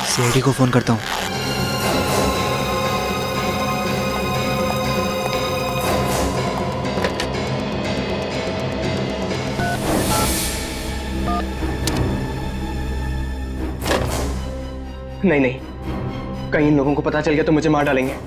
CID को phone करता हूँ। नहीं नहीं, कहीं इन लोगों को पता चल गया तो मुझे मार डालेंगे।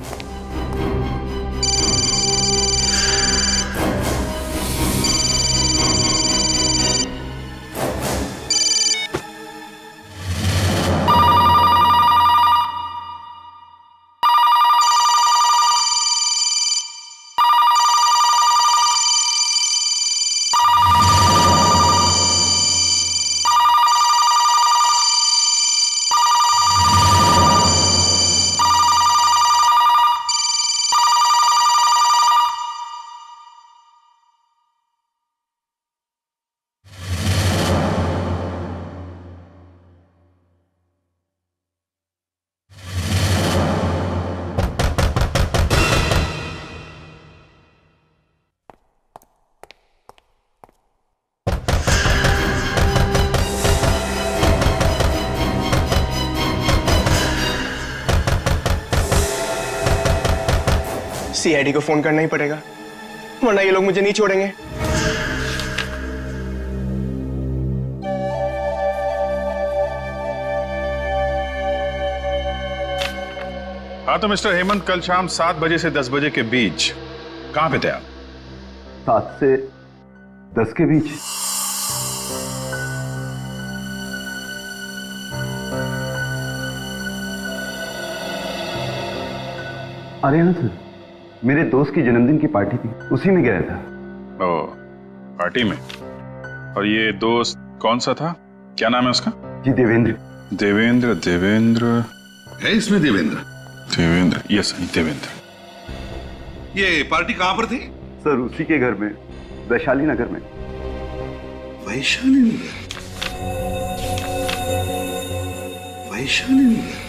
सीआईडी को फोन करना ही पड़ेगा, वरना ये लोग मुझे नहीं छोड़ेंगे। हाँ तो मिस्टर हेमंत, कल शाम 7 बजे से 10 बजे के बीच कहां पे थे आप? 7 से 10 के बीच। अरे हाँ सर, मेरे दोस्त की जन्मदिन की पार्टी थी, उसी में गया था। ओ, पार्टी में? और ये दोस्त कौन सा था? क्या नाम है उसका? जी देवेंद्र। देवेंद्र? देवेंद्र है इसमें देवेंद्र? देवेंद्र, यस देवेंद्र। ये पार्टी कहां पर थी? सर उसी के घर में, वैशाली नगर में। वैशाली नगर? वैशाली नगर?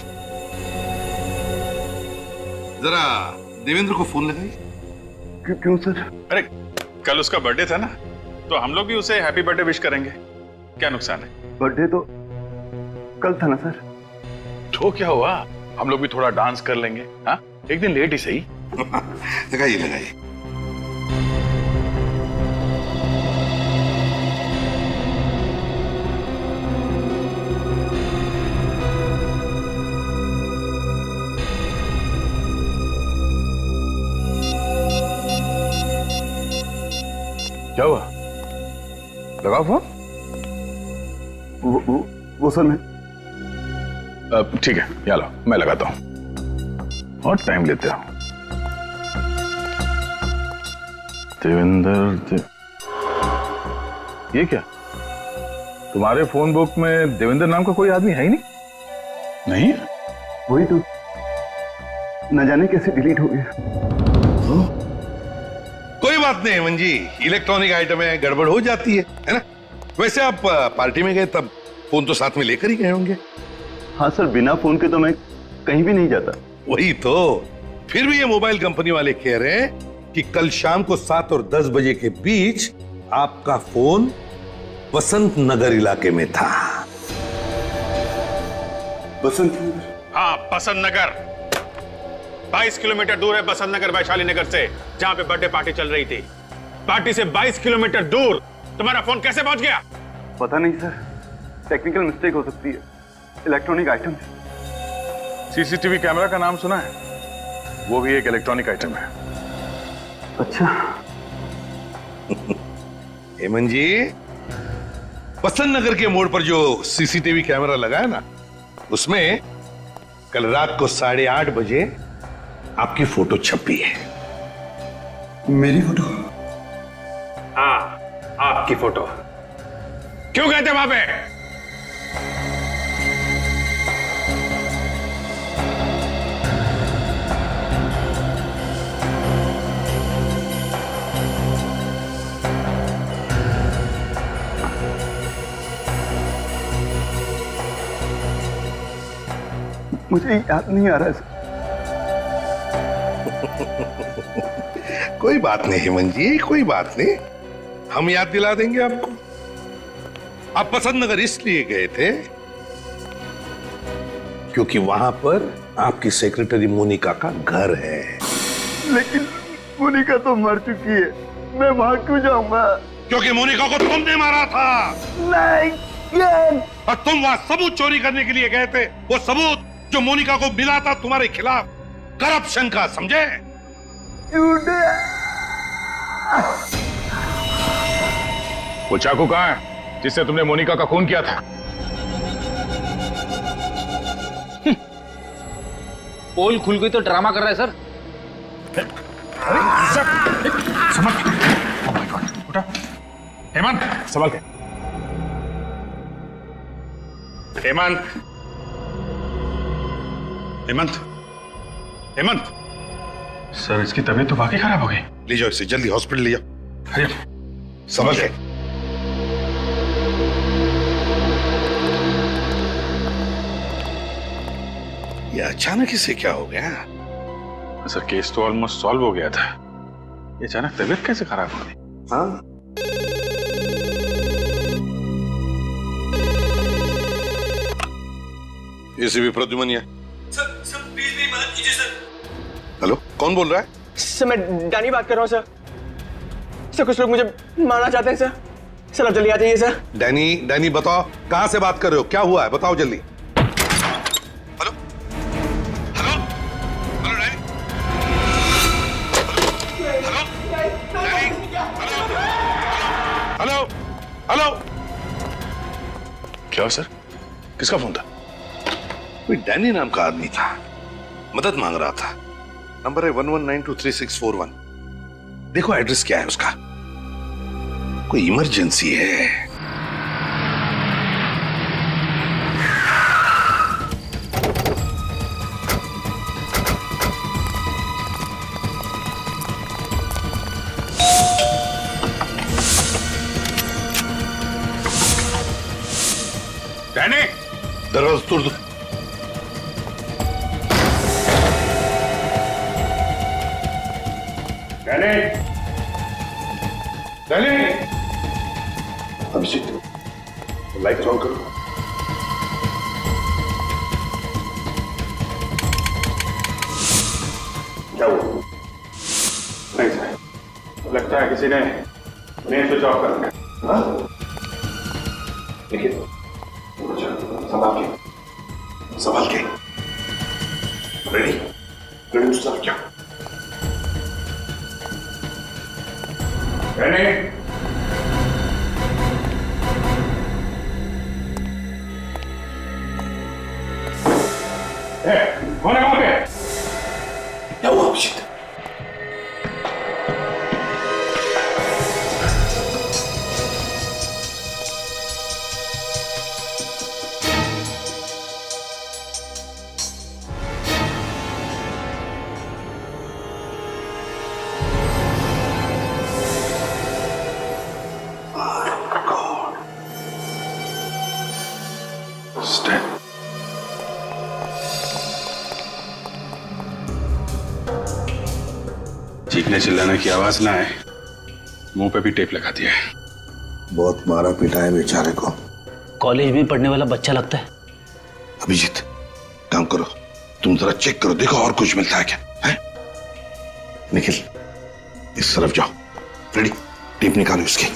जरा देवेंद्र को फोन लगाइए। क्यों सर? अरे कल उसका बर्थडे था ना, तो हम लोग भी उसे हैप्पी बर्थडे विश करेंगे, क्या नुकसान है? बर्थडे तो कल था ना सर। तो क्या हुआ, हम लोग भी थोड़ा डांस कर लेंगे। हाँ, एक दिन लेट ही सही। लगाइए लगाइए। क्या हुआ? लगाओ फोन। वो सर मैं। ठीक है, यहाँ लो, मैं लगाता हूँ। और टाइम लेते हो। देवेंद्र ये क्या? तुम्हारे फोन बुक में देवेंद्र नाम का कोई आदमी है ही नहीं? नहीं? वही तो, न जाने कैसे डिलीट हो गया। कोई बात नहीं हेमंत जी, इलेक्ट्रॉनिक आइटम है, गड़बड़ हो जाती है ना? वैसे आप पार्टी में गए तब फोन तो साथ में लेकर ही गए होंगे। हाँ सर, बिना फोन के तो मैं कहीं भी नहीं जाता। वही तो, फिर भी ये मोबाइल कंपनी वाले कह रहे हैं कि कल शाम को 7 और 10 बजे के बीच आपका फोन बसंत नगर इलाके में था। बसंत नगर? हाँ, बसंत नगर। 22 किलोमीटर दूर है बसंत नगर वैशाली नगर से, जहां पे बर्थडे पार्टी चल रही थी। पार्टी से 22 किलोमीटर दूर तुम्हारा फोन कैसे पहुंच गया? पता नहीं सर, टेक्निकल मिस्टेक हो सकती है, इलेक्ट्रॉनिक आइटम। सीसीटीवी कैमरा का नाम सुना है? वो भी एक इलेक्ट्रॉनिक आइटम है। अच्छा। हेमंत जी, बसंत नगर के मोड़ पर जो सीसीटीवी कैमरा लगा है ना, उसमें कल रात को 8:30 बजे आपकी फोटो छपी है। मेरी फोटो? हाँ, आपकी फोटो। क्यों गए थे वहां पे? मुझे याद नहीं आ रहा है। कोई बात नहीं हेमंत जी, कोई बात नहीं, हम याद दिला देंगे आपको। आप बसंत नगर इसलिए गए थे क्योंकि वहां पर आपकी सेक्रेटरी मोनिका का घर है। लेकिन मोनिका तो मर चुकी है, मैं वहां क्यों जाऊंगा? क्योंकि मोनिका को तुमने मारा था। नहीं, और तुम वहां सबूत चोरी करने के लिए गए थे, वो सबूत जो मोनिका को मिला था तुम्हारे खिलाफ करप्शन का, समझे? वो चाकू कहाँ है जिससे तुमने मोनिका का खून किया था? पोल खुल गई तो ड्रामा कर रहा है सर। हेमंत, संभाल के। हेमंत, हेमंत, हेमंत। सर, इसकी तबीयत तो वाकई खराब हो गई। ले जाओ इसे, जल्दी हॉस्पिटल ले जाओ। अरे समझ गए? ये अचानक इसे क्या हो गया? सर, केस तो ऑलमोस्ट सॉल्व हो गया था, ये अचानक तबीयत कैसे खराब हो गई? हाँ, एसीपी प्रद्युमन सर प्लीज मेरी मदद कीजिए सर। हेलो, कौन बोल रहा है? सर मैं डैनी बात कर रहा हूँ सर। सर कुछ लोग मुझे मारना चाहते हैं सर। सर आप जल्दी आ जाइए सर। डैनी बताओ, कहां से बात कर रहे हो? क्या हुआ है, बताओ जल्दी। Hello hello hello Danny, hello hello. क्या सर, किसका फोन था? कोई डैनी नाम का आदमी था, मदद मांग रहा था। नंबर है 11923641। देखो एड्रेस क्या है उसका, कोई इमरजेंसी है। डैनी, दरवाजा तोड़ दो। Danny, Danny. Abhishek, light on करो। क्या हुआ? नहीं सर, लगता है किसी ने मेन स्विच ऑफ कर दिया। देखिए, संभाल के। Ready ready to start. क्या डैनी, कौन है वहां पे? क्या हुआ अभिषेक? चीखने चिल्लाने की आवाज ना आए, मुंह पे भी टेप लगा दिया है। बहुत मारा पीटा है बेचारे को। कॉलेज में पढ़ने वाला बच्चा लगता है। अभिजीत, काम करो, तुम जरा चेक करो, देखो और कुछ मिलता है क्या है? निखिल, इस तरफ जाओ। रेडी, टेप निकालो उसकी।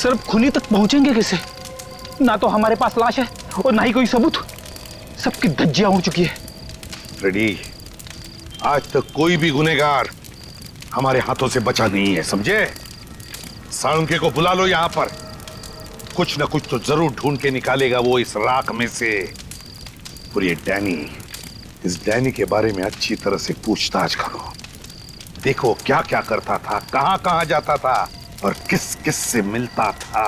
सर अब खूनी तक पहुंचेंगे कैसे? ना तो हमारे पास लाश है और ना ही कोई सबूत। सबकी धज्जियां उड़ चुकी है। फ्रेडी, आज तक कोई भी गुनहगार हमारे हाथों से बचा नहीं है, समझे? साळुंके को बुला लो यहां पर। कुछ ना कुछ तो जरूर ढूंढ के निकालेगा वो इस राख में से। और ये डैनी, इस डैनी के बारे में अच्छी तरह से पूछताछ करो। देखो क्या क्या करता था, कहां कहां जाता था और किस किस से मिलता था।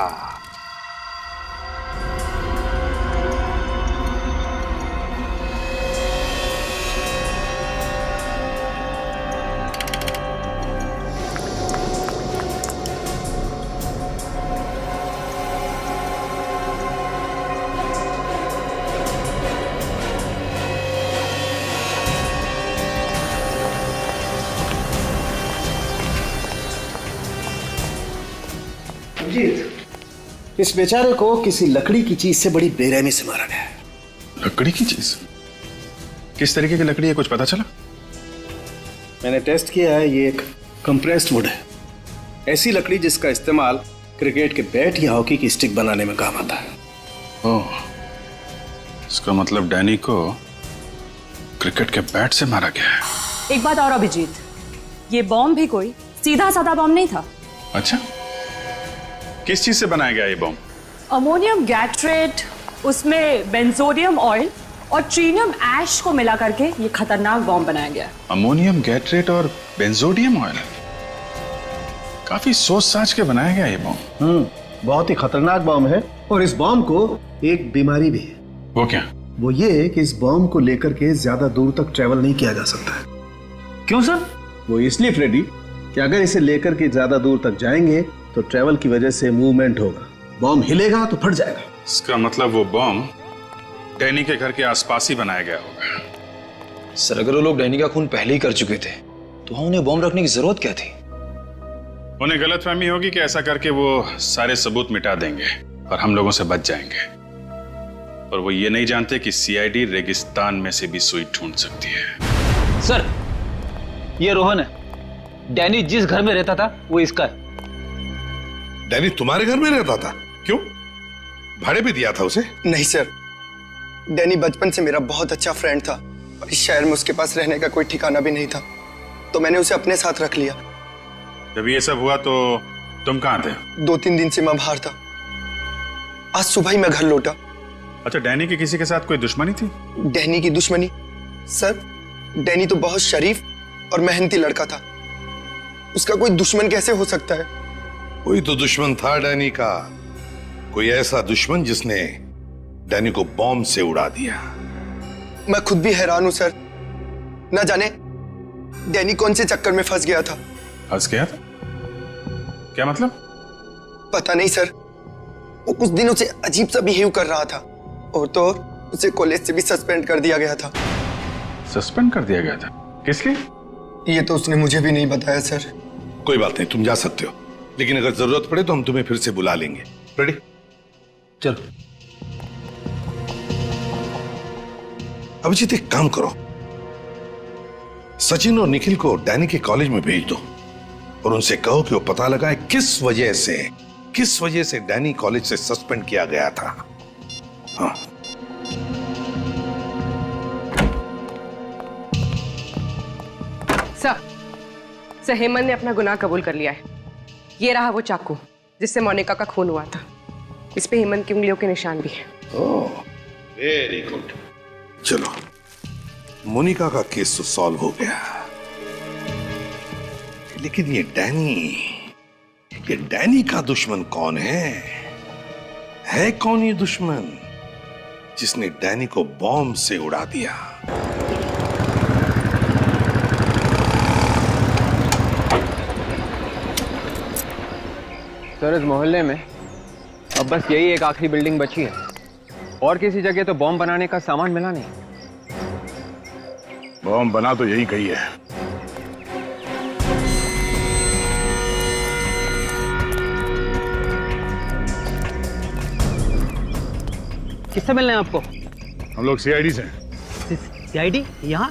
इस बेचारे को किसी लकड़ी की चीज से बड़ी बेरहमी से मारा गया है। लकड़ी की चीज? किस तरीके की लकड़ी है, कुछ पता चला? मैंने टेस्ट किया है, ये एक कंप्रेस्ड वुड है। ऐसी लकड़ी जिसका इस्तेमाल क्रिकेट के बैट या हॉकी की स्टिक बनाने में काम आता है। ओह, इसका मतलब डैनी को क्रिकेट के बैट से मारा गया है। एक बात और अभिजीत, ये बॉम्ब भी कोई सीधा साधा बॉम्ब नहीं था। अच्छा, किस चीज से बनाया गया ये बॉम्ब? अमोनियम गैट्रेट, उसमें बेंजोडियम ऑयल और ट्रीनियम ऐश को मिला करके ये खतरनाक बॉम्ब बनाया गया। अमोनियम गैट्रेट और बेंजोडियम ऑयल, काफी सोच साच के बनाया गया ये बॉम्ब। बहुत ही खतरनाक बॉम्ब है और इस बॉम्ब को एक बीमारी भी है। वो क्या? वो ये कि इस बॉम्ब को लेकर के ज्यादा दूर तक ट्रेवल नहीं किया जा सकता है। क्यों सर? वो इसलिए फ्रेडी कि अगर इसे लेकर के ज्यादा दूर तक जाएंगे तो ट्रेवल की वजह से मूवमेंट होगा, बॉम्ब हिलेगा तो फट जाएगा। इसका मतलब वो बॉम्ब डैनी के घर के आसपास ही बनाया गया होगा। सर अगर वो लोग डैनी का खून पहले ही कर चुके थे तो वहां उन्हें बॉम्ब रखने की जरूरत क्या थी? उन्हें गलतफहमी होगी कि ऐसा करके वो सारे सबूत मिटा देंगे और हम लोगों से बच जाएंगे। और वो ये नहीं जानते कि सीआईडी रेगिस्तान में से भी सुई ढूंढ सकती है। सर, ये रोहन है। डैनी जिस घर में रहता था वो इसका है। डैनी तुम्हारे घर में रहता था? क्यों, भाड़े पे दिया था उसे? नहीं सर, डैनी बचपन से मेरा बहुत अच्छा फ्रेंड था और इस शहर में उसके पास रहने का कोई ठिकाना भी नहीं था, तो मैंने उसे अपने साथ रख लिया। जब ये सब हुआ तो तुम कहां थे? 2-3 दिन से मैं बाहर था। आज सुबह ही मैं घर लौटा। अच्छा, डैनी की किसी के साथ कोई दुश्मनी थी? डैनी की दुश्मनी? सर, डैनी तो बहुत शरीफ और मेहनती लड़का था, उसका कोई दुश्मन कैसे हो सकता है? कोई तो दुश्मन था डैनी का, कोई ऐसा दुश्मन जिसने डैनी को बॉम्ब से उड़ा दिया। मैं खुद भी हैरान हूं सर, ना जाने डैनी कौन से चक्कर में फंस गया था। फंस गया था? क्या मतलब? पता नहीं सर, वो कुछ दिनों से अजीब सा बिहेव कर रहा था और तो और उसे कॉलेज से भी सस्पेंड कर दिया गया था। सस्पेंड कर दिया गया था? किस लिए? ये तो उसने मुझे भी नहीं बताया सर। कोई बात नहीं, तुम जा सकते हो, लेकिन अगर जरूरत पड़े तो हम तुम्हें फिर से बुला लेंगे। रेडी? चलो। अभिजीत, एक काम करो, सचिन और निखिल को डैनी के कॉलेज में भेज दो और उनसे कहो कि वो पता लगाए किस वजह से डैनी कॉलेज से सस्पेंड किया गया था। हाँ। सर, हेमंत ने अपना गुनाह कबूल कर लिया है। ये रहा वो चाकू जिससे मोनिका का खून हुआ था। इस पे हेमंत की उंगलियों के निशान भी है। ओह, वेरी गुड। चलो, मोनिका का केस तो सॉल्व हो गया, लेकिन ये डैनी का दुश्मन कौन है कौन ये दुश्मन जिसने डैनी को बॉम्ब से उड़ा दिया? सर, इस मोहल्ले में अब बस यही एक आखिरी बिल्डिंग बची है और किसी जगह तो बॉम्ब बनाने का सामान मिला नहीं। बॉम्ब बना तो यही कही है। किससे मिलना है आपको? हम लोग सीआईडी से। सीआईडी? यहाँ?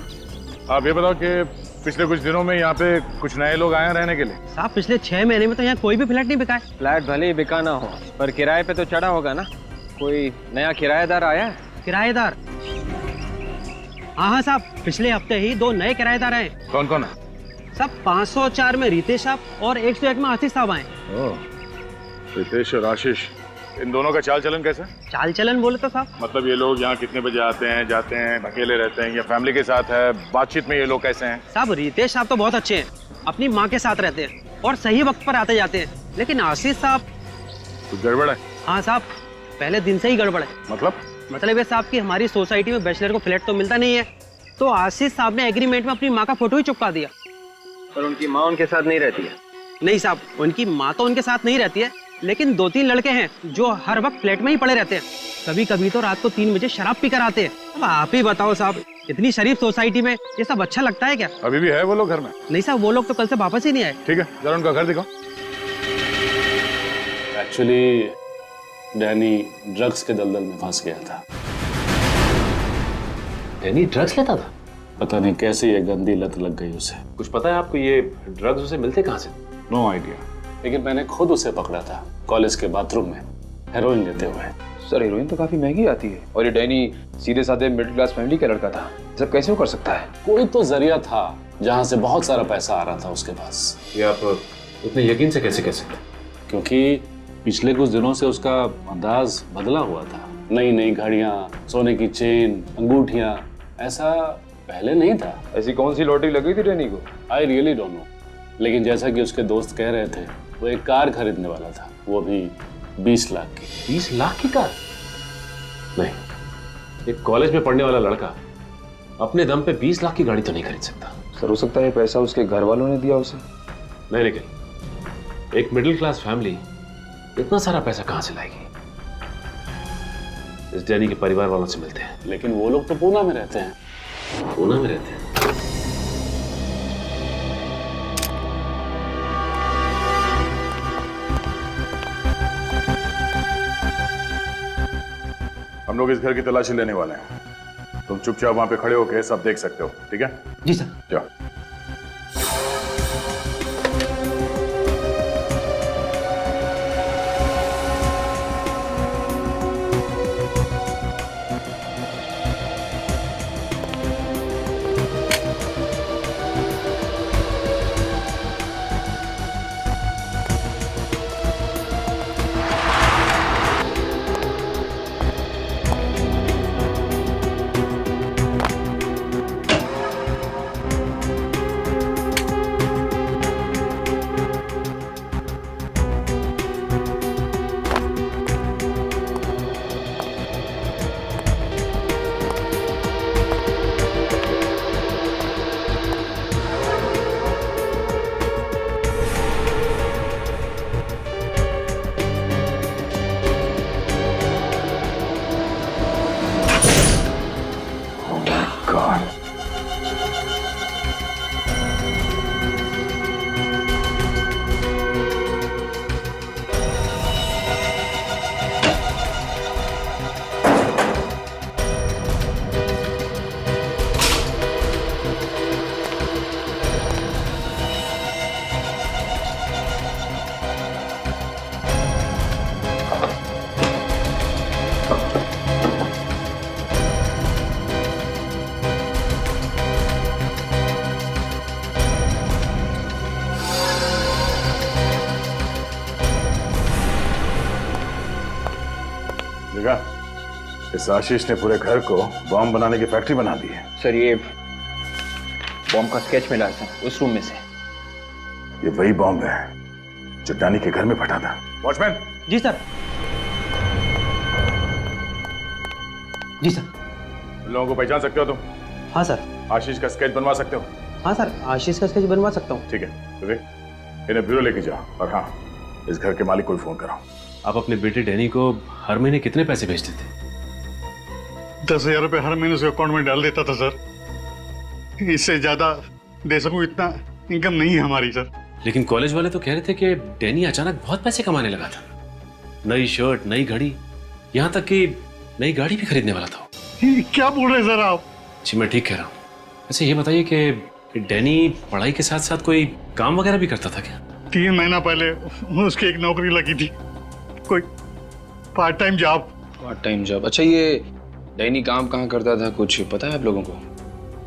आप ये बताओ कि पिछले कुछ दिनों में यहाँ पे कुछ नए लोग आए हैं रहने के लिए? साहब पिछले 6 महीने में तो यहाँ कोई भी फ्लैट नहीं बिका है। फ्लैट भले ही बिका ना हो, पर किराए पे तो चढ़ा होगा ना। कोई नया किराएदार आया है? किराएदार? हाँ साहब, पिछले हफ्ते ही 2 नए किराएदार आए। कौन कौन है? सब 504 में रितेश साहब और 101 में आशीष साहब आए। रितेश और आशीष, इन दोनों का चाल चलन कैसा? चाल चलन बोले तो साहब मतलब ये लोग यहाँ कितने बजे आते हैं, जाते हैं, अकेले रहते हैं या फैमिली के साथ है? बातचीत में ये लोग कैसे हैं? साहब रितेश साहब तो बहुत अच्छे हैं, अपनी माँ के साथ रहते हैं और सही वक्त पर आते जाते हैं। लेकिन आशीष साहब कुछ गड़बड़ है? हाँ साहब, पहले दिन से ही गड़बड़ है। मतलब ये साहब की हमारी सोसाइटी में बैचलर को फ्लैट तो मिलता नहीं है, तो आशीष साहब ने एग्रीमेंट में अपनी माँ का फोटो ही चिपका दिया। पर उनकी माँ उनके साथ नहीं रहती है? नहीं साहब, उनकी माँ तो उनके साथ नहीं रहती है, लेकिन 2-3 लड़के हैं जो हर वक्त फ्लैट में ही पड़े रहते हैं। कभी कभी तो रात को 3 बजे शराब पी कर आते हैं। अब आप ही बताओ साहब, इतनी शरीफ सोसाइटी में ये सब अच्छा लगता है क्या? अभी भी है वो लोग घर में? नहीं साहब, वो लोग तो कल से वापस ही नहीं आए। ठीक है, जरा उनका घर दिखाओ। एक्चुअली डैनी ड्रग्स के दलदल में फंस गया था। डैनी ड्रग्स लेता था? पता नहीं कैसे ये गंदी लत लग गई उसे। कुछ पता है आपको ये ड्रग्स उसे मिलते कहाँ से? नो आइडिया, लेकिन मैंने खुद उसे पकड़ा था कॉलेज के बाथरूम में हेरोइन लेते हुए। सर हेरोइन तो काफी महंगी आती है, और ये डैनी सीधे साधे मिडिल क्लास फैमिली का लड़का था। सब कैसे वो कर सकता है? कोई तो जरिया था जहां से बहुत सारा पैसा आ रहा था उसके पास। ये आप इतने यकीन से कैसे कह सकते? क्योंकि पिछले कुछ दिनों से उसका अंदाज बदला हुआ था। नई नई घड़ियां, सोने की चेन, अंगूठियां, ऐसा पहले नहीं था। ऐसी कौन सी लॉटरी लगी थी डैनी को? आई रियली डोंट नो, लेकिन जैसा कि उसके दोस्त कह रहे थे, वो एक कार खरीदने वाला था, वो भी 20 लाख की। 20 लाख की कार? नहीं, एक कॉलेज में पढ़ने वाला लड़का अपने दम पे 20 लाख की गाड़ी तो नहीं खरीद सकता। सर हो सकता है पैसा उसके घर वालों ने दिया उसे। नहीं, लेकिन एक मिडिल क्लास फैमिली इतना सारा पैसा कहां से लाएगी? इस डैनी के परिवार वालों से मिलते हैं। लेकिन वो लोग तो पूना में रहते हैं। पूना में रहते हैं? हम लोग इस घर की तलाशी लेने वाले हैं। तुम चुपचाप वहां पे खड़े होकर सब देख सकते हो, ठीक है? जी सर। जाओ। इस आशीष ने पूरे घर को बॉम्ब बनाने की फैक्ट्री बना दी है। सर ये बॉम्ब का स्केच मिला है उस रूम में से। ये वही बॉम्ब है जो डैनी के घर में फटा था। वॉचमैन। जी सर। जी सर। उन लोगों को पहचान सकते हो तुम? हाँ सर। आशीष का स्केच बनवा सकते हो? हाँ सर, आशीष का स्केच बनवा सकता हूँ। ठीक है, तो इन्हें ब्यूरो लेके जाओ, और हाँ, इस घर के मालिक को भी फोन कराओ। आप अपने बेटे डैनी को हर महीने कितने पैसे भेजते थे? 10,000 रुपए हर महीने उसके अकाउंट में डाल देता था सर। इससे ज्यादा दे सकूं इतना इनकम नहीं है हमारी सर। लेकिन कॉलेज वाले तो कह रहे थे कि डैनी अचानक बहुत पैसे कमाने लगा था। नई शर्ट, नई घड़ी, यहाँ तक कि नई गाड़ी भी खरीदने वाला था। क्या बोल रहे सर आप? जी मैं ठीक कह रहा हूँ। अच्छा ये बताइए कि डैनी पढ़ाई के साथ साथ कोई काम वगैरह भी करता था क्या? 3 महीना पहले उसकी एक नौकरी लगी थी, कोई part time job. Part time job? अच्छा, ये डैनी काम कहाँ करता था, कुछ पता है आप लोगों को?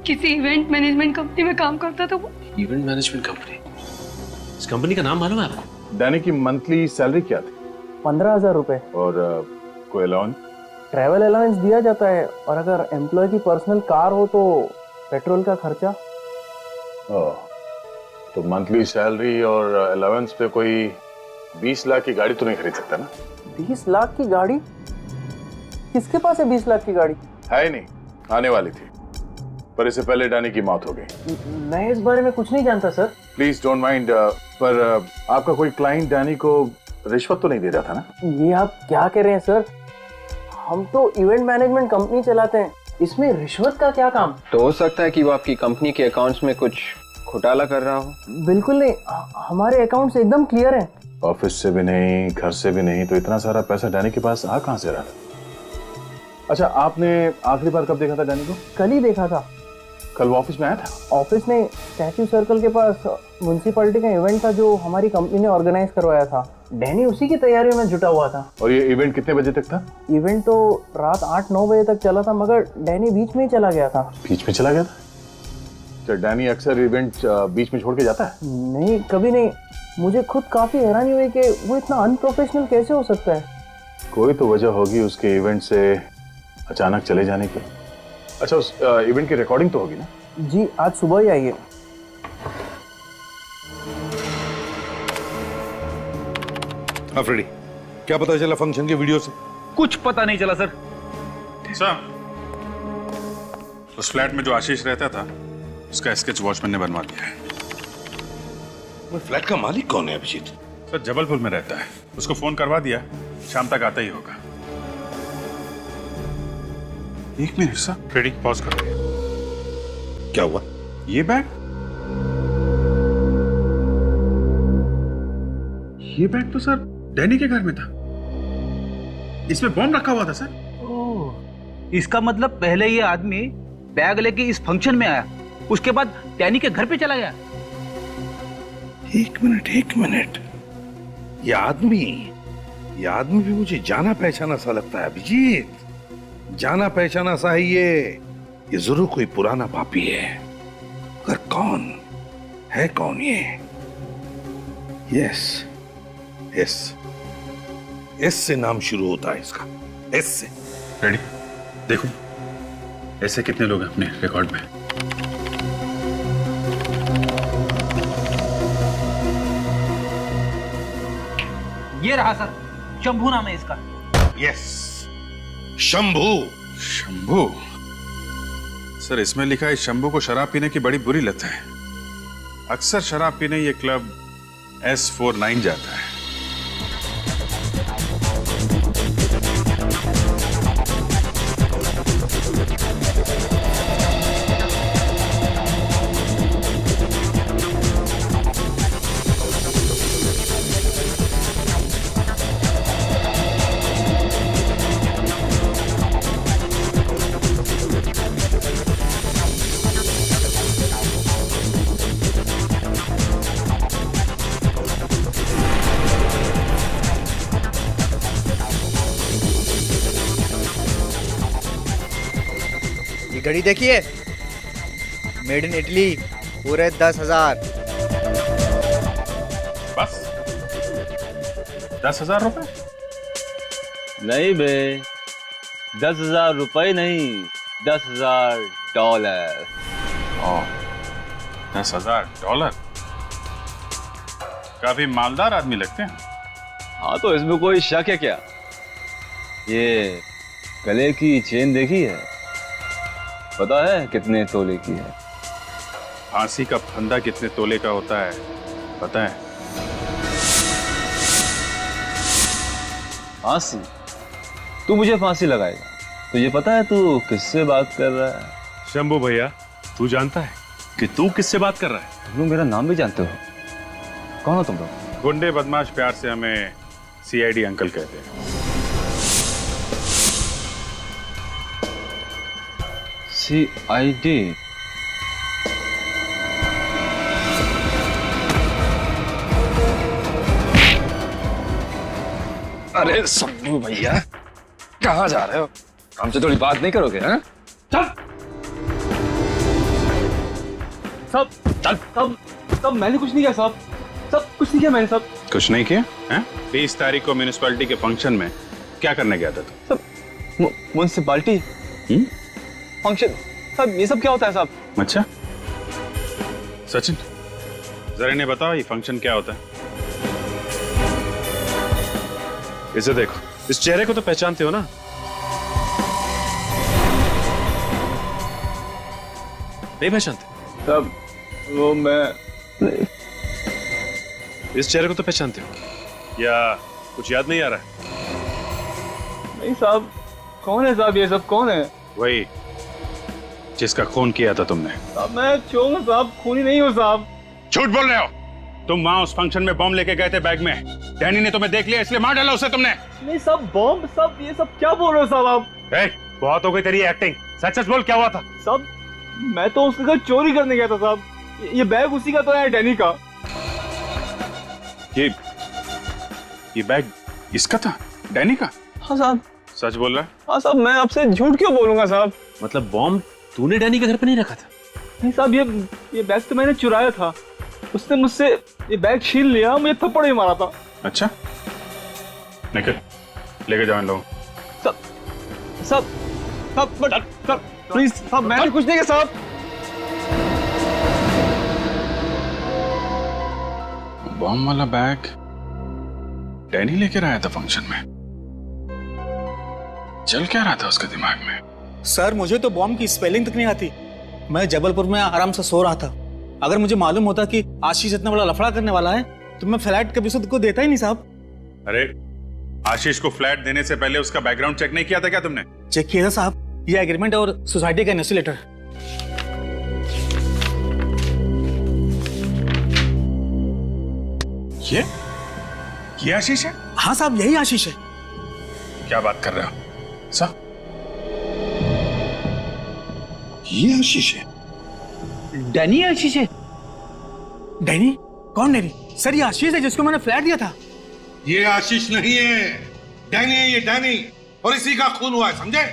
किसी इवेंट मैनेजमेंट कंपनी में काम करता था वो। Event management company? इस कंपनी का नाम मालूम है आपको? डैनी की मंथली सैलरी क्या थी? 15,000 रुपए। और कोई अलाउंस? ट्रैवल अलाउंस दिया जाता है, और अगर एम्प्लॉय की पर्सनल कार हो तो पेट्रोल का खर्चा। तो मंथली सैलरी और अलाउंस पे कोई 20 लाख की गाड़ी तो नहीं खरीद सकता ना? 20 लाख की गाड़ी? किसके पास है 20 लाख की गाड़ी? है ही नहीं, आने वाली थी, पर इससे पहले डैनी की मौत हो गई। मैं इस बारे में कुछ नहीं जानता सर। प्लीज डोंट माइंड, पर आपका कोई क्लाइंट डैनी को रिश्वत तो नहीं दे रहा था ना? ये आप क्या कह रहे हैं सर? हम तो इवेंट मैनेजमेंट कंपनी चलाते हैं, इसमें रिश्वत का क्या काम? तो हो सकता है कि वो आपकी कंपनी के अकाउंट्स में कुछ घोटाला कर रहा हो। बिल्कुल नहीं, हमारे अकाउंट्स एकदम क्लियर हैं। ऑफिस से भी नहीं, घर से भी नहीं, तो इतना सारा पैसा डैनी के पास आ कहां से रहा था? अच्छा, आपने आखिरी बार कब देखा था डैनी को? कल ही देखा था। कल वो ऑफिस में आया था? ऑफिस नहीं, स्टैच्यू सर्कल के पास म्युनिसिपैलिटी का इवेंट था जो हमारी कंपनी ने ऑर्गेनाइज करवाया था। डैनी उसी की तैयारियों में जुटा हुआ था। और ये इवेंट कितने बजे तक था? इवेंट तो रात 8-9 बजे तक चला था, मगर डैनी बीच में ही चला गया था। बीच में चला गया था? क्या डैनी अक्सर इवेंट बीच में छोड़ के जाता है? नहीं, कभी नहीं। मुझे खुद काफी हैरानी हुई कि वो इतना अनप्रोफेशनल कैसे हो सकता है। कोई तो वजह होगी उसके इवेंट से अचानक चले जाने की। अच्छा, उस इवेंट की रिकॉर्डिंग तो होगी ना? जी, आज सुबह ही आई है। हाँ फ्रेडी, क्या पता चला फंक्शन के वीडियो से? कुछ पता नहीं चला सर। सर, उस फ्लैट में जो आशीष रहता था उसका स्केच वॉचमैन ने बनवा दिया है। वो फ्लैट का मालिक कौन है अभिजीत? सर, जबलपुर में रहता है, उसको फोन करवा दिया, शाम तक आता ही होगा। 1 मिनट सर, फ्रेडी पॉज करो। क्या हुआ? ये बैग? ये बैग तो सर डैनी के घर में था, इसमें बॉम्ब रखा हुआ था सर। ओह, इसका मतलब पहले ये आदमी बैग लेके इस फंक्शन में आया, उसके बाद डैनी के घर पे चला गया। एक मिनट, ये आदमी भी मुझे जाना पहचाना सा लगता है अभिजीत। जाना पहचाना सा है ये जरूर कोई पुराना पापी है। पर कौन ये? यस, एस से नाम शुरू होता है इसका, एस से। रेडी? देखो ऐसे कितने लोग हैं अपने रिकॉर्ड में। ये रहा सर, शंभू नाम है इसका। यस, शंभू। सर, इसमें लिखा है शंभू को शराब पीने की बड़ी बुरी लत है। अक्सर शराब पीने ये क्लब S49 जाता है। घड़ी देखिए, मेड इन इटली, पूरे 10,000। बस 10,000 रुपए? नहीं बे, 10,000 रुपए नहीं, $10,000। 10,000? काफी मालदार आदमी लगते हैं। हाँ, तो इसमें कोई शक है क्या? ये गले की चेन देखी है? पता है कितने तोले की है? फांसी का फंदा कितने तोले का होता है पता है? फांसी? तू मुझे फांसी लगाएगा? तुझे पता है तू किससे बात कर रहा है? शंभू भैया, तू जानता है कि तू किससे बात कर रहा है? तुम मेरा नाम भी जानते हो? कौन हो तुम लोग? गुंडे बदमाश प्यार से हमें CID अंकल कहते हैं। CID? अरे सब्बू भैया, कहाँ जा रहे हो? हमसे थोड़ी बात नहीं करोगे? हैं? चल सब मैंने कुछ नहीं किया साहब, सब कुछ नहीं किया मैंने साहब। कुछ नहीं किया हैं? 20 तारीख को म्यूनिसिपैलिटी के फंक्शन में क्या करने गया था तू? म्युनिसिपैलिटी फंक्शन साहब, ये सब क्या होता है साहब? अच्छा सचिन, जरा इन्हें बताओ ये फंक्शन क्या होता है? इसे देखो, इस चेहरे को तो पहचानते हो ना? नहीं पहचानते साहब? वो मैं इस चेहरे को तो पहचानते हो या कुछ याद नहीं आ रहा है? नहीं साहब, कौन है साहब? ये सब कौन है? वही जिसका खून किया था तुमने। साहब मैं चोर हूं साहब, खूनी नहीं हूं साहब। झूठ बोल रहे हो तुम। वहां उस फंक्शन में बॉम्ब लेके गए थे बैग में, डैनी ने तुम्हें देख लिया इसलिए मार डाला उसे तुमने। नहीं साहब, बॉम्ब सब ये सब क्या बोल रहे हो साहब आप? बहुत हो गई तेरी एक्टिंग, सच सच बोल क्या हुआ था? साहब मैं तो उसके घर चोरी करने गया था साहब। ये बैग उसी का तो है, डैनी का। ये बैग इसका था, डैनी का? हाँ साहब। सच बोल रहा है? हाँ साहब, मैं आपसे झूठ क्यों बोलूंगा साहब? मतलब बॉम्ब तूने डैनी के घर पे नहीं रखा था? नहीं साहब, ये बैग तो मैंने चुराया था। उसने मुझसे ये बैग छीन लिया, मुझे थप्पड़ ही मारा था। अच्छा निकल, लेके जाओ इन लोगों। सब प्लीज साहब, मैंने कुछ नहीं किया साहब। बॉम्ब वाला बैग डैनी लेकर आया था फंक्शन में। चल क्या रहा था उसके दिमाग में? सर मुझे तो बॉम्ब की स्पेलिंग तक नहीं आती। मैं जबलपुर में आराम से सो रहा था। अगर मुझे मालूम होता कि आशीष इतना बड़ा लफड़ा करने वाला है तो मैं फ्लैट कभी खुद को देता ही नहीं साहब। अरे आशीष को फ्लैट देने से पहले उसका बैकग्राउंड चेक नहीं किया था क्या तुमने? चेक किया था साहब, ये एग्रीमेंट और सोसाइटी का एनओसी लेटर। ये आशीष है? हाँ साहब, यही आशीष है। क्या बात कर रहे हो साहब? ये आशीष है? डैनी आशीष है? डैनी? कौन डैनी? सर ये आशीष है जिसको मैंने फ्लैट दिया था। ये आशीष नहीं है, डैनी है ये, डैनी। और इसी का खून हुआ है, समझे?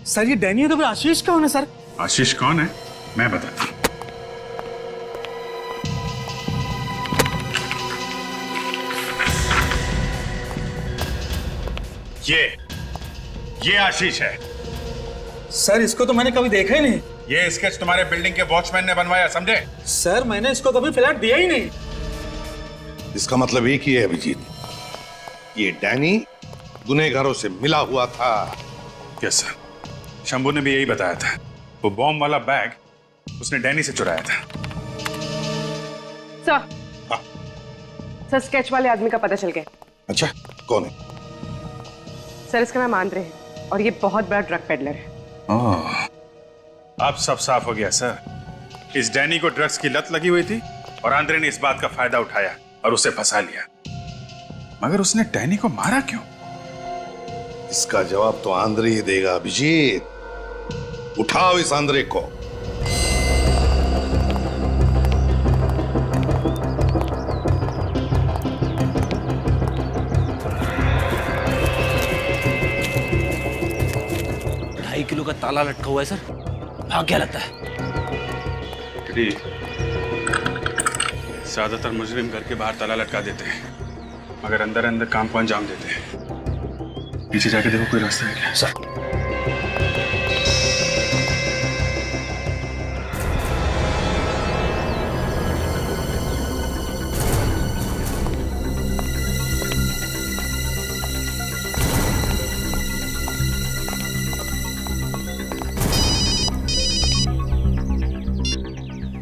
सर ये डैनी है तो फिर आशीष कौन है सर? आशीष कौन है मैं बताता हूं। ये आशीष है। सर इसको तो मैंने कभी देखा ही नहीं। ये स्केच तुम्हारे बिल्डिंग के वॉचमैन ने बनवाया, समझे? सर मैंने इसको कभी फ्लैट दिया ही नहीं। इसका मतलब एक ही है अभिजीत, ये डैनी गुनहगारों से मिला हुआ था। यस सर, शंभू ने भी यही बताया था। वो बॉम्ब वाला बैग उसने डैनी से चुराया था। सर स्केच वाले आदमी का पता चल गया। अच्छा कौन है? सर इसका नाम आंद्रे है और ये बहुत बड़ा ड्रग पेडलर है। अब सब साफ हो गया सर। इस डैनी को ड्रग्स की लत लगी हुई थी और आंद्रे ने इस बात का फायदा उठाया और उसे फंसा लिया। मगर उसने डैनी को मारा क्यों? इसका जवाब तो आंद्रे ही देगा अभिजीत। उठाओ इस आंद्रे को। किलो का ताला लटका हुआ है सर, भाग क्या लगता है? ज्यादातर मुजरिम घर के बाहर ताला लटका देते हैं मगर अंदर अंदर काम को अंजाम देते हैं। पीछे जाके देखो कोई रास्ता है क्या? सर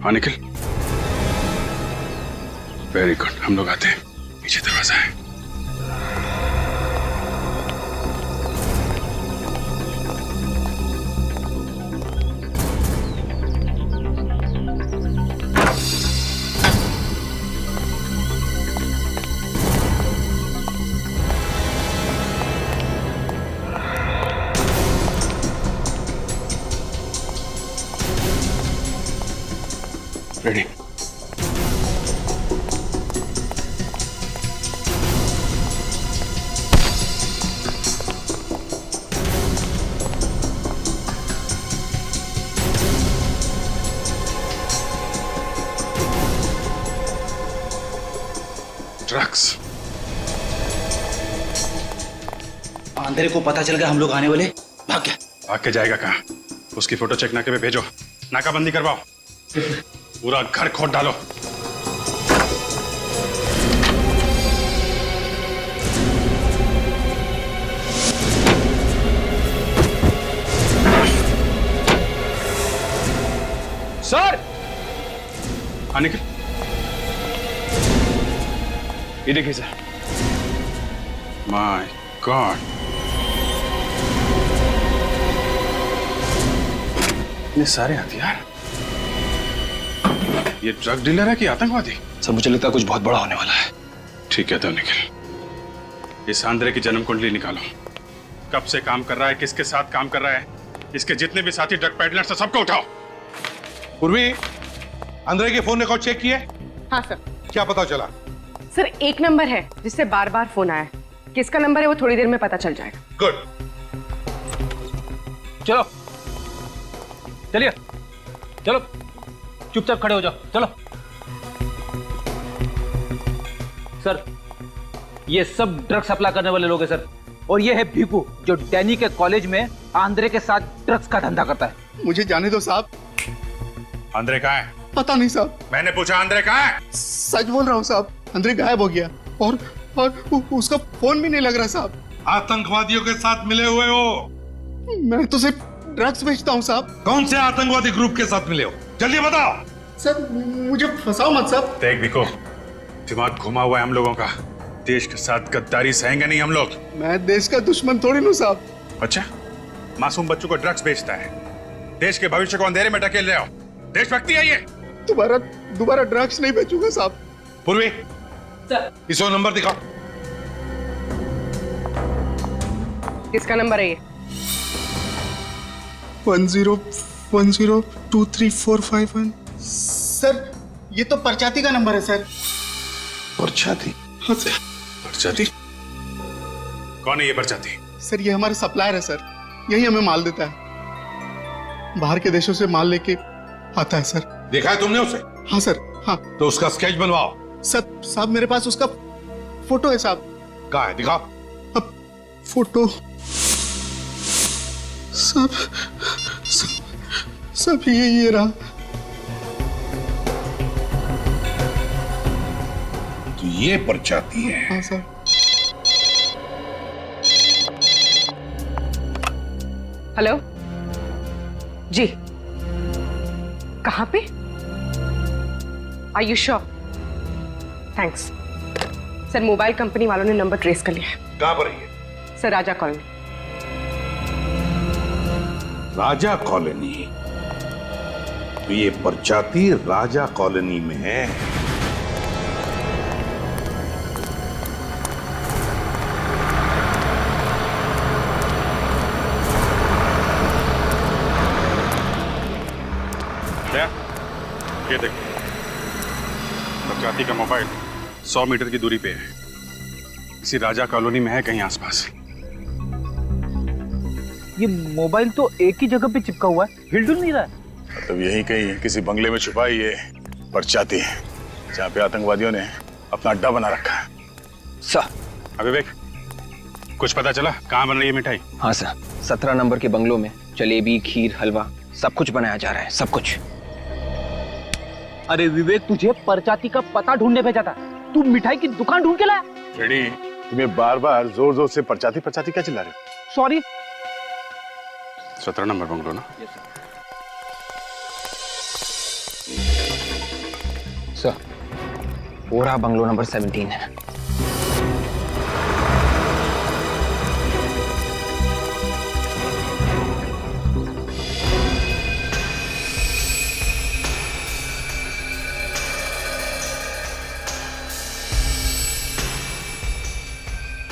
हाँ निकल। वेरी गुड, हम लोग आते हैं। पीछे दरवाजा है। रेडी? आंधरे को पता चल गया हम लोग आने वाले, भाग गया। भाग के जाएगा कहाँ? उसकी फोटो चेक नाके पे भेजो, नाकाबंदी करवाओ, पूरा घर खोद डालो। सर, हाँ निकल। ये देखिए सर। माय गॉड, इतने सारे हथियार। ये ड्रग डीलर है कि आतंकवादी? सर मुझे लगता है कुछ बहुत बड़ा होने वाला है। ठीक है तो निकल। इस आंद्रे की जन्म कुंडली निकालो, कब से काम कर रहा है, किसके साथ काम कर रहा है, इसके जितने भी साथी ड्रग पेडलर्स हैं सबको उठाओ। पूर्वी, आंद्रे के फोन रिकॉर्ड चेक किए? हाँ सर। क्या पता चला? सर एक नंबर है जिससे बार बार फोन आया, किसका नंबर है वो थोड़ी देर में पता चल जाएगा। गुड। चलो चलिए, चलो चुपचाप खड़े हो जाओ, चलो। सर ये सब ड्रग सप्लाई करने वाले लोग हैं सर, और ये है भीकू जो डैनी के कॉलेज में आंद्रे के साथ ड्रग्स का धंधा करता है। मुझे जाने दो साहब। आंद्रे कहाँ है? पता नहीं साहब। मैंने पूछा आंद्रे कहाँ है? सच बोल रहा हूँ साहब, आंद्रे गायब हो गया और उसका फोन भी नहीं लग रहा साहब। आतंकवादियों के साथ मिले हुए हो? मैं तो सिर्फ ड्रग्स बेचता हूँ साहब। कौन से आतंकवादी ग्रुप के साथ मिले हो? जल्दी बताओ। सर मुझे फंसाओ मत साहब। देख बिको, दिमाग घुमा हुआ है हम लोगों का, देश के साथ गद्दारी सहेंगे नहीं हम लोग। मैं देश का दुश्मन थोड़ी हूँ साहब। अच्छा, मासूम बच्चों को ड्रग्स बेचता है, देश के भविष्य को अंधेरे में ढकेल रहे हो, देशभक्ति है ये? दोबारा ड्रग्स नहीं बेचूंगा साहब। पूर्वी, इसको नंबर दिखाओ। किसका नंबर है ये? 10102345 सर ये तो परचाती का नंबर है सर। परचाती? हाँ सर। परचाती? कौन है ये परचाती? सर ये हमारा सप्लायर है सर, यही हमें माल देता है, बाहर के देशों से माल लेके आता है सर। देखा है तुमने उसे? हाँ सर। हाँ तो उसका स्केच बनवाओ। साहब मेरे पास उसका फोटो है साहब। कहाँ है? दिखाओ। अब फोटो सब ये रहा। तो ये परचाती है? हाँ सर। हेलो जी, कहाँ पे? Are you sure? Thanks sir. Mobile company वालों ने नंबर ट्रेस कर लिया है। कहाँ पर है ये? सर राजा कॉलोनी। राजा कॉलोनी? तो ये परचाती राजा कॉलोनी में है। ये देख, परचाती का मोबाइल 100 मीटर की दूरी पे है, इसी राजा कॉलोनी में है कहीं आसपास। ये मोबाइल तो एक ही जगह पे चिपका हुआ है, हिल-डुल नहीं रहा है। मतलब यही कहीं किसी बंगले में छुपा ही ये परचाती है, जहाँ पे आतंकवादियों ने अपना अड्डा बना रखा है। सर विवेक, कुछ पता चला कहाँ बन रही है मिठाई? हाँ सर, 17 नंबर के बंगलों में जलेबी, खीर, हलवा सब कुछ बनाया जा रहा है, सब कुछ। अरे विवेक, तुझे परचाती का पता ढूंढने भेजा था, तू मिठाई की दुकान ढूंढ के लाया। रेडी, तुम्हें बार बार जोर जोर से परचाती परचाती क्या चिल्ला रहे हो? सॉरी। 17 नंबर बंगलो ना? सर पूरा बंगलो नंबर 17 है।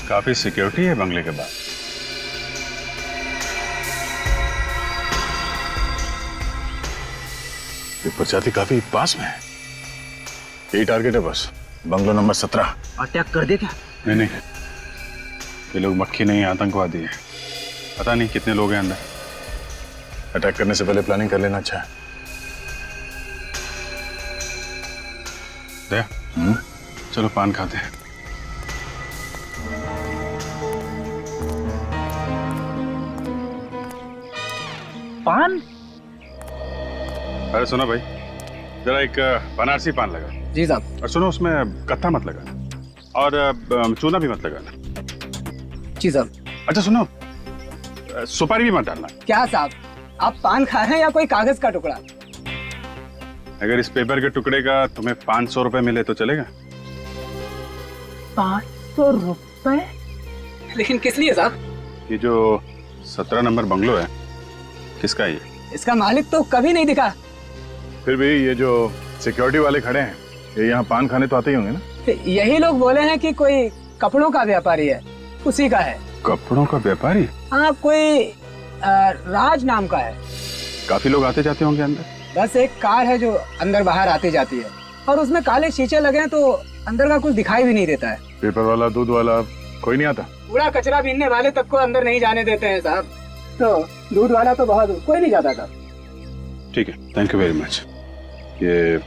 काफी सिक्योरिटी है बंगले के बाद। ये परचाती काफी पास में है। यही टारगेट है बस, बंगलो नंबर 17। अटैक कर दे क्या? नहीं, ये लोग मक्खी नहीं, आतंकवादी है। पता नहीं कितने लोग हैं अंदर। अटैक करने से पहले प्लानिंग कर लेना अच्छा है। दया, चलो पान खाते हैं। पान? अरे सुनो भाई, जरा एक बनारसी पान लगा। जी साहब। और सुनो, उसमें कत्था मत लगाना और चूना भी मत लगाना। जी साहब। अच्छा सुनो, सुपारी भी मत डालना। क्या साहब, आप पान खा रहे हैं या कोई कागज का टुकड़ा? अगर इस पेपर के टुकड़े का तुम्हें 500 रुपए मिले तो चलेगा? 500 रुपए? लेकिन किस लिए साहब? ये जो 17 नंबर बंगलो है, किसका है ये? इसका मालिक तो कभी नहीं दिखा। फिर भी ये जो सिक्योरिटी वाले खड़े हैं, ये यहाँ पान खाने तो आते ही होंगे ना? यही लोग बोले हैं कि कोई कपड़ों का व्यापारी है, उसी का है। कपड़ों का व्यापारी? हाँ, कोई राज नाम का है। काफी लोग आते जाते होंगे अंदर? बस एक कार है जो अंदर बाहर आती जाती है, और उसमें काले शीशे लगे हैं तो अंदर का कुछ दिखाई भी नहीं देता है। पेपर वाला, दूध वाला कोई नहीं आता? पूरा कचरा बीनने वाले तक को अंदर नहीं जाने देते हैं साहब। तो दूध वाला तो बहुत, कोई नहीं जाता था। ठीक है, थैंक यू वेरी मच। ये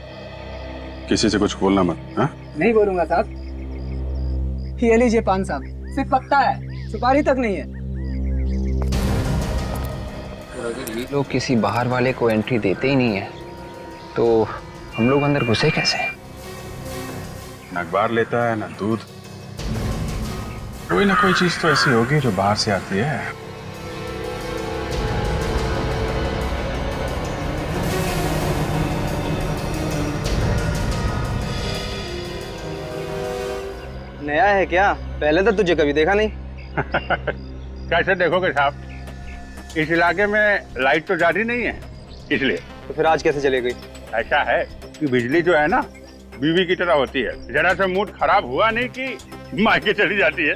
किसी से कुछ बोलना मत। हाँ, नहीं बोलूंगा साहब। ये लीजिए पान साहब, सिर्फ पत्ता है, सुपारी तक नहीं है। अगर ये लोग किसी बाहर वाले को एंट्री देते ही नहीं है तो हम लोग अंदर घुसे कैसे? ना अखबार लेता है ना दूध, कोई ना कोई चीज तो ऐसी होगी जो बाहर से आती है। नया है क्या? पहले तो तुझे कभी देखा नहीं। कैसे देखोगे साहब, इस इलाके में लाइट तो ज्यादा नहीं है, इसलिए। तो फिर आज कैसे चली गई? ऐसा है कि बिजली जो है ना, बीवी की तरह होती है, जरा सा मूड खराब हुआ नहीं कि मायके चली जाती है।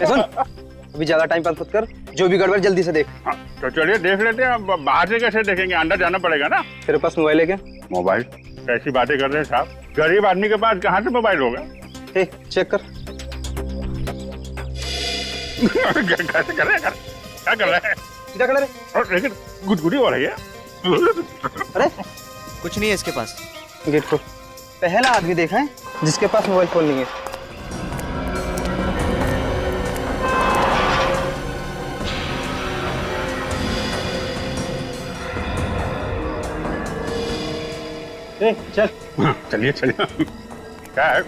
सुन, अभी ज्यादा टाइम पास मत कर, जो भी गड़बड़ जल्दी से देख। हाँ, तो चलिए देख लेते हैं। अब बाहर से कैसे देखेंगे, अंदर जाना पड़ेगा ना। तेरे पास मोबाइल है क्या? मोबाइल? कैसी बातें कर रहे हैं साहब, गरीब आदमी के पास कहाँ से मोबाइल होगा? चेक कर। कैसे कर रहे हैं? क्या कर रहे हैं? सीधा कर रहे। लेकिन गुदगुदी हो रही है। अरे कुछ नहीं है इसके पास। गेट खोल। पहला आदमी देखा है जिसके पास मोबाइल फोन नहीं है। चल चलिए चलिए। क्या है,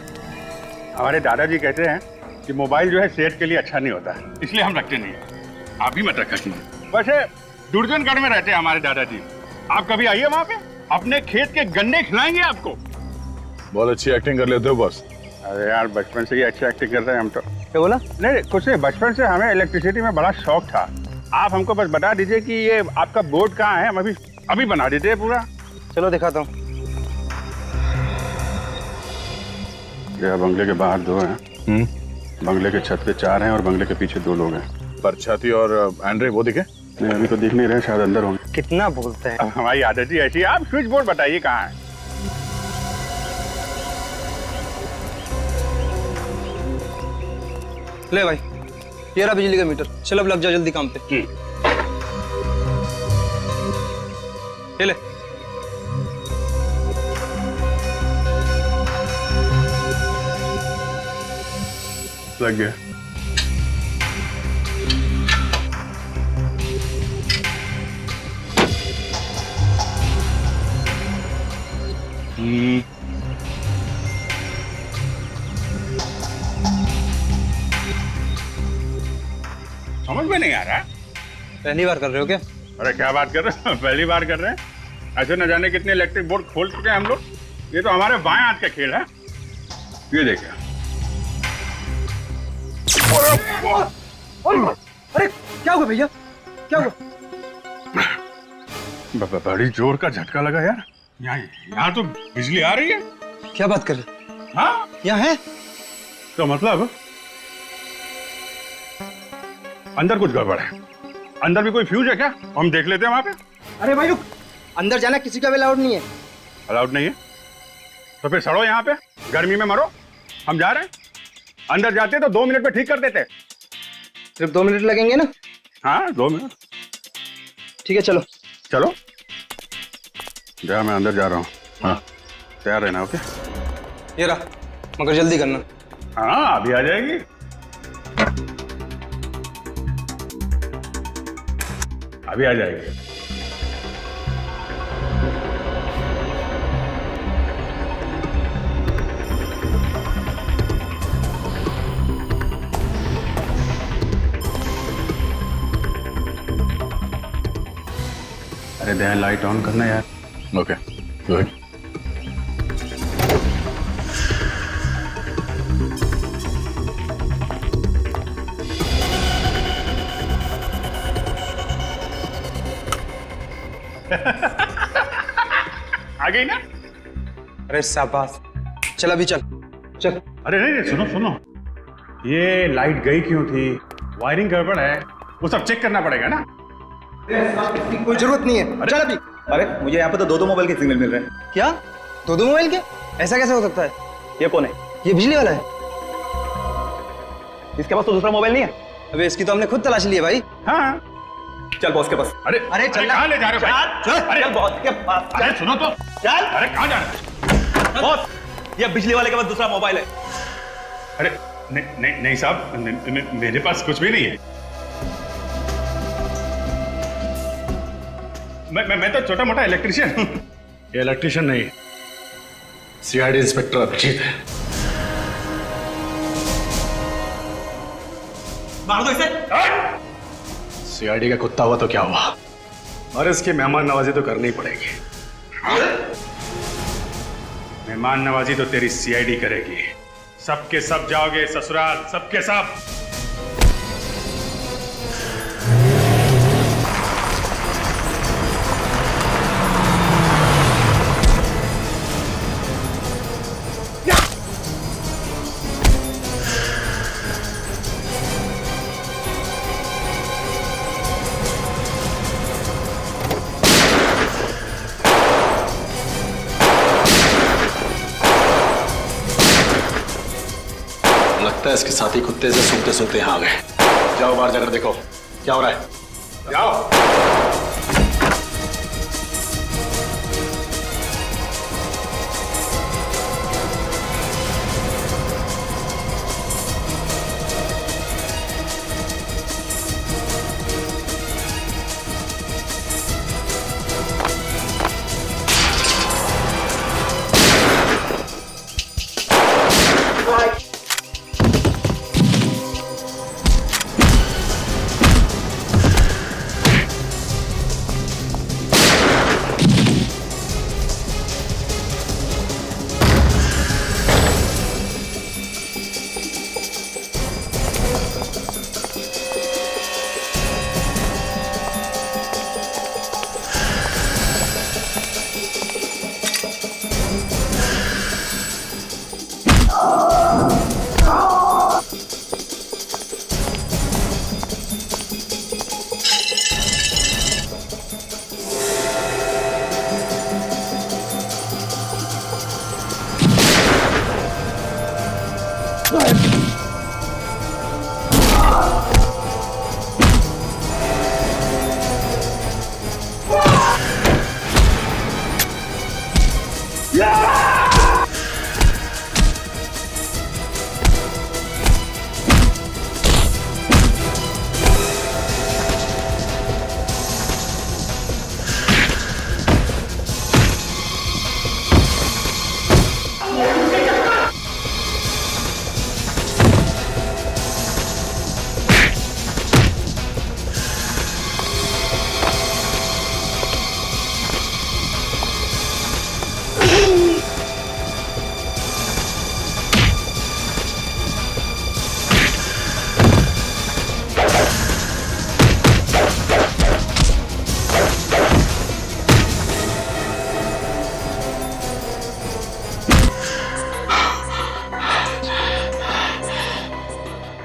हमारे दादाजी कहते हैं कि मोबाइल जो है सेहत के लिए अच्छा नहीं होता है, इसलिए हम रखते नहीं है। आप भी मत रखा। वैसे दुर्जनगढ़ में रहते हैं हमारे दादाजी, आप कभी आइए वहाँ पे, अपने खेत के गन्ने खिलाएंगे आपको। बहुत अच्छी एक्टिंग कर लेते हो बॉस। अरे यार, बचपन से ही अच्छी एक्टिंग करते हैं हम तो। क्या बोला? नहीं कुछ नहीं, बचपन से हमें इलेक्ट्रिसिटी में बड़ा शौक था। आप हमको बस बता दीजिए कि ये आपका बोर्ड कहाँ है, हम अभी बना देते हैं पूरा। चलो दिखाता हूँ। बंगले के बाहर 2 हैं, बंगले के छत पे 4 हैं और बंगले के पीछे 2 लोग हैं। परछाती और एंड्रे वो दिखे? नहीं, अभी तो दिख नहीं रहे, शायद अंदर होंगे। कितना बोलते हैं। हमारी आदत ही ऐसी है। आप स्विच बोर्ड बताइए कहाँ है। ले भाई, ये रहा बिजली का मीटर। चल अब लग जा जल्दी काम पे। ये ले। लग गया। समझ में नहीं आ रहा। पहली बार कर रहे हो क्या? अरे क्या बात कर रहे हो, पहली बार कर रहे हैं। ऐसे न जाने कितने इलेक्ट्रिक बोर्ड खोल चुके हैं हम लोग। ये तो हमारे बाएं हाथ का खेल है। ये देखिए। अरे क्या हुआ भैया, क्या हुआ? बड़ी जोर का झटका लगा यार। यहाँ तो बिजली आ रही है। क्या बात कर रहे? हाँ यहाँ है तो मतलब अंदर कुछ गड़बड़ है। अंदर भी कोई फ्यूज है क्या? हम देख लेते हैं वहां पे। अरे भाई रुक, अंदर जाना किसी का भी अलाउड नहीं है। अलाउड नहीं है तो फिर सड़ो यहाँ पे, गर्मी में मरो। हम जा रहे हैं, अंदर जाते तो 2 मिनट में ठीक कर देते। सिर्फ 2 मिनट लगेंगे ना? हाँ 2 मिनट। ठीक है चलो। चलो जा, मैं अंदर जा रहा हूँ। हाँ तैयार रहना। ओके ये रहा, मगर जल्दी करना। हाँ अभी आ जाएगी। अभी आ जाएगी। अरे दया लाइट ऑन करना यार। Okay good. आ गई ना? अरे शाबाश, चल अभी चल चल। अरे नहीं नहीं, सुनो सुनो, ये लाइट गई क्यों थी? वायरिंग गड़बड़ है, वो सब चेक करना पड़ेगा ना। कोई जरूरत नहीं है, चल अभी। अरे मुझे यहाँ पे तो दो मोबाइल के सिग्नल मिल रहे हैं। क्या दो मोबाइल के? ऐसा कैसे हो सकता है? ये कौन है? ये बिजली वाला है। इसके पास तो दूसरा मोबाइल नहीं है। अबे इसकी तो हमने खुद तलाश ली है भाई। हाँ चल बॉस के पास। अरे अरे चल, कहाँ ले जा रहे हो भाई? चल अरे चल बॉस के पास। अरे सुनो तो, चल। अरे कहाँ जा रहे हो? बॉस ये बिजली वाले के पास दूसरा मोबाइल है। अरे नहीं साहब, मेरे पास कुछ भी नहीं है। मैं तो छोटा मोटा इलेक्ट्रिशियन हूँ। ये इलेक्ट्रिशियन नहीं, सीआईडी इंस्पेक्टर अभिजीत है। मार दो इसे। सीआईडी का कुत्ता हुआ तो क्या हुआ, और इसकी मेहमान नवाजी तो करनी पड़ेगी। मेहमान नवाजी तो तेरी सीआईडी करेगी। सबके सब जाओगे ससुराल, सबके सब। लगता है इसके साथी कुत्ते से सूंघते सूंघते यहाँ आ गए। जाओ बाहर जाकर देखो क्या हो रहा है। जाओ।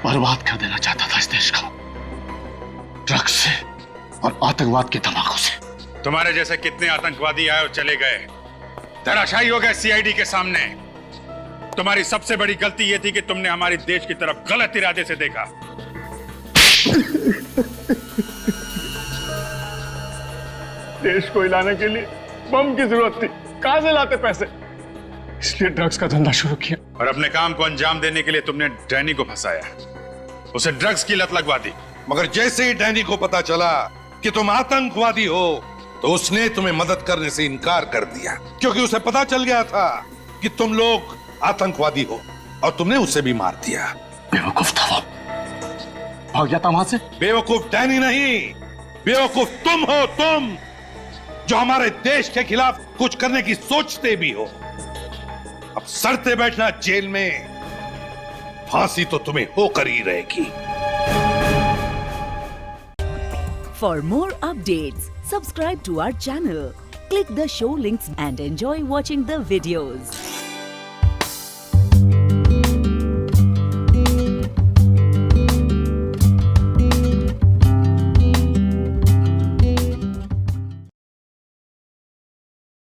बर्बाद कर देना चाहता था इस देश को, ड्रग्स से और आतंकवाद के धमाकों से। तुम्हारे जैसे कितने आतंकवादी आए और चले गए, धराशायी हो गए सीआईडी के सामने। तुम्हारी सबसे बड़ी गलती यह थी कि तुमने हमारे देश की तरफ गलत इरादे से देखा। देश को हिलाने के लिए बम की जरूरत थी, कहां से लाते पैसे? इसलिए ड्रग्स का धंधा शुरू किया। और अपने काम को अंजाम देने के लिए तुमने डैनी को फंसाया, उसे ड्रग्स की लत लगवा दी। मगर जैसे ही डैनी को पता चला कि तुम आतंकवादी हो तो उसने तुम्हें मदद करने से इनकार कर दिया, क्योंकि उसे पता चल गया था कि तुम लोग आतंकवादी हो, और तुमने उसे भी मार दिया। बेवकूफ था वो, भाग जाता वहां से। बेवकूफ डैनी नहीं, बेवकूफ तुम हो, तुम जो हमारे देश के खिलाफ कुछ करने की सोचते भी हो, अब सड़ते बैठना जेल में, फांसी तो तुम्हें होकर ही रहेगी। For more updates, subscribe to our channel, click the show links and enjoy watching the videos.